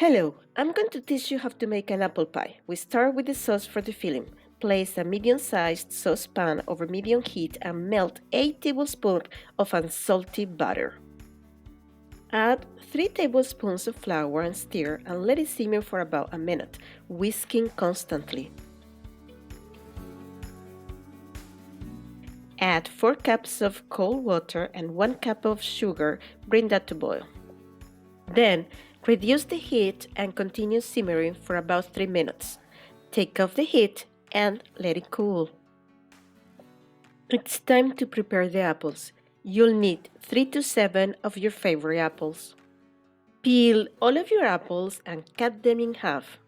Hello, I'm going to teach you how to make an apple pie. We start with the sauce for the filling. Place a medium-sized saucepan over medium heat and melt 8 tablespoons of unsalted butter. Add 3 tablespoons of flour and stir and let it simmer for about a minute, whisking constantly. Add 4 cups of cold water and 1 cup of sugar. Bring that to boil. Then, reduce the heat and continue simmering for about 3 minutes. Take off the heat and let it cool. It's time to prepare the apples. You'll need 3 to 7 of your favorite apples. Peel all of your apples and cut them in half.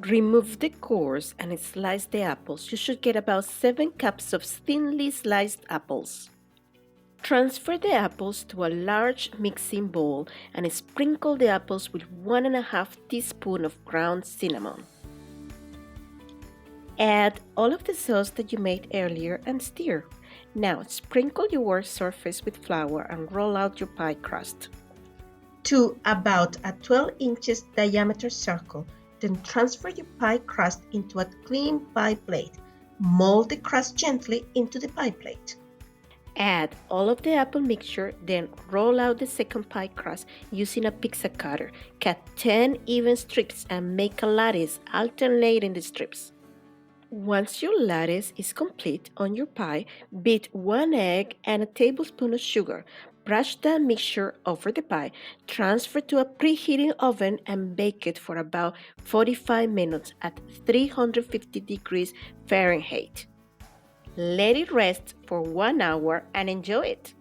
Remove the cores and slice the apples. You should get about 7 cups of thinly sliced apples. Transfer the apples to a large mixing bowl and sprinkle the apples with 1.5 teaspoons of ground cinnamon. Add all of the sauce that you made earlier and stir. Now sprinkle your work surface with flour and roll out your pie crust to about a 12 inches diameter circle. Then transfer your pie crust into a clean pie plate. Mold the crust gently into the pie plate. Add all of the apple mixture, then roll out the second pie crust using a pizza cutter. Cut 10 even strips and make a lattice, alternating the strips. Once your lattice is complete on your pie, beat 1 egg and a tablespoon of sugar. Brush the mixture over the pie, transfer to a preheating oven and bake it for about 45 minutes at 350 degrees Fahrenheit. Let it rest for 1 hour and enjoy it.